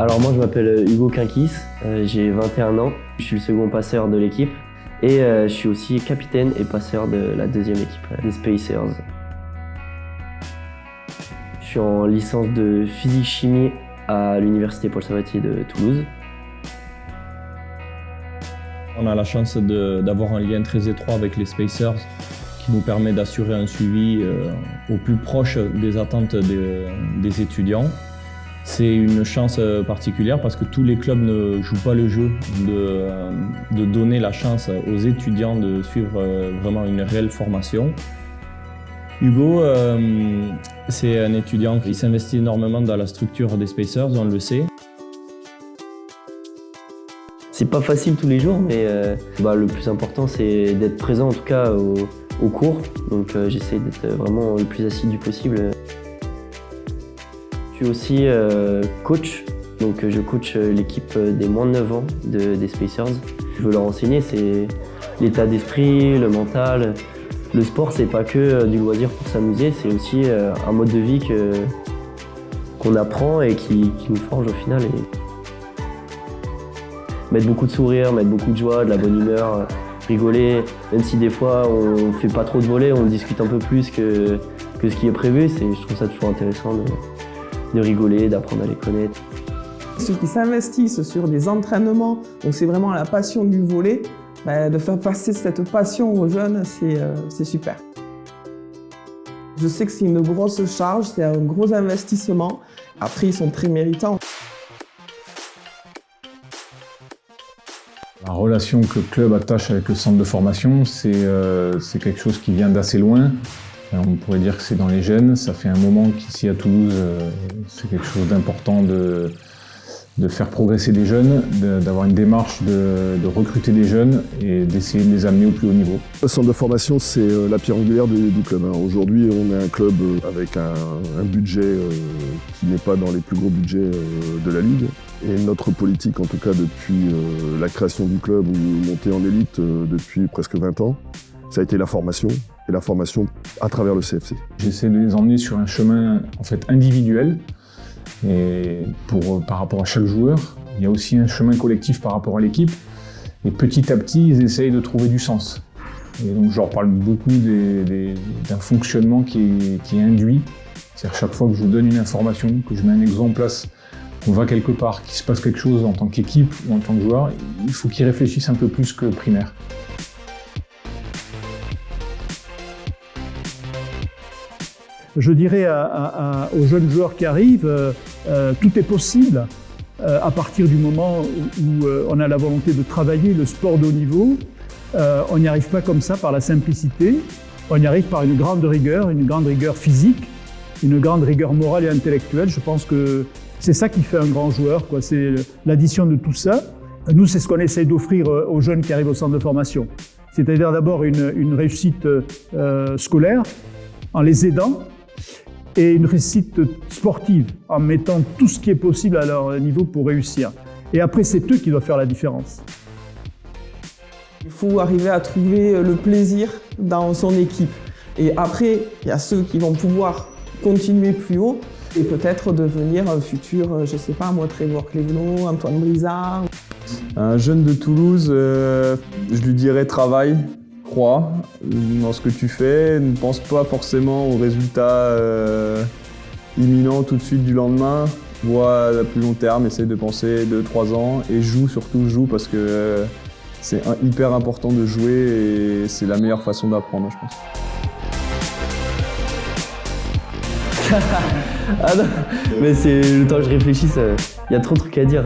Alors moi je m'appelle Hugo Quinquis, j'ai 21 ans, je suis le second passeur de l'équipe et je suis aussi capitaine et passeur de la deuxième équipe, des Spacers. Je suis en licence de physique-chimie à l'université Paul Sabatier de Toulouse. On a la chance d'avoir un lien très étroit avec les Spacers qui nous permet d'assurer un suivi au plus proche des attentes des étudiants. C'est une chance particulière parce que tous les clubs ne jouent pas le jeu de donner la chance aux étudiants de suivre vraiment une réelle formation. Hugo, c'est un étudiant qui s'investit énormément dans la structure des Spacers, on le sait. C'est pas facile tous les jours, mais le plus important c'est d'être présent en tout cas au cours. Donc j'essaie d'être vraiment le plus assidu possible. Je suis aussi coach, donc je coach l'équipe des moins de 9 ans des Spacers. Je veux leur enseigner, c'est l'état d'esprit, le mental. Le sport, c'est pas que du loisir pour s'amuser, c'est aussi un mode de vie qu'on apprend et qui nous forge au final. Mettre beaucoup de sourires, mettre beaucoup de joie, de la bonne humeur, rigoler. Même si des fois on fait pas trop de volets, on discute un peu plus que ce qui est prévu. Je trouve ça toujours intéressant de rigoler, d'apprendre à les connaître. Ceux qui s'investissent sur des entraînements, donc c'est vraiment la passion du volley, de faire passer cette passion aux jeunes, c'est super. Je sais que c'est une grosse charge, c'est un gros investissement. Après, ils sont très méritants. La relation que le club attache avec le centre de formation, c'est quelque chose qui vient d'assez loin. On pourrait dire que c'est dans les gènes. Ça fait un moment qu'ici à Toulouse, c'est quelque chose d'important de faire progresser des jeunes, d'avoir une démarche de recruter des jeunes et d'essayer de les amener au plus haut niveau. Le centre de formation, c'est la pierre angulaire du club. Aujourd'hui, on est un club avec un budget qui n'est pas dans les plus gros budgets de la Ligue. Et notre politique, en tout cas depuis la création du club ou montée en élite depuis presque 20 ans, ça a été la formation, et la formation à travers le CFC. J'essaie de les emmener sur un chemin individuel, et par rapport à chaque joueur. Il y a aussi un chemin collectif par rapport à l'équipe, et petit à petit, ils essayent de trouver du sens. Et donc je leur parle beaucoup d'un fonctionnement qui est induit. C'est-à-dire chaque fois que je donne une information, que je mets un exemple en place, qu'on va quelque part, qu'il se passe quelque chose en tant qu'équipe ou en tant que joueur, il faut qu'ils réfléchissent un peu plus que primaire. Je dirais aux jeunes joueurs qui arrivent, tout est possible à partir du moment où on a la volonté de travailler le sport de haut niveau. On n'y arrive pas comme ça par la simplicité, on y arrive par une grande rigueur physique, une grande rigueur morale et intellectuelle. Je pense que c'est ça qui fait un grand joueur, quoi. C'est l'addition de tout ça. Nous, c'est ce qu'on essaie d'offrir aux jeunes qui arrivent au centre de formation. C'est-à-dire d'abord une réussite scolaire en les aidant, et une réussite sportive en mettant tout ce qui est possible à leur niveau pour réussir. Et après, c'est eux qui doivent faire la différence. Il faut arriver à trouver le plaisir dans son équipe. Et après, il y a ceux qui vont pouvoir continuer plus haut et peut-être devenir un futur, je sais pas moi, Trevor Clevenot, Antoine Brizard. Un jeune de Toulouse, je lui dirais travaille. Crois dans ce que tu fais, ne pense pas forcément aux résultats imminents tout de suite du lendemain. Vois à plus long terme, essaye de penser 2-3 ans et surtout joue parce que c'est hyper important de jouer et c'est la meilleure façon d'apprendre, je pense. Ah non, mais c'est le temps que je réfléchisse, il y a trop de trucs à dire.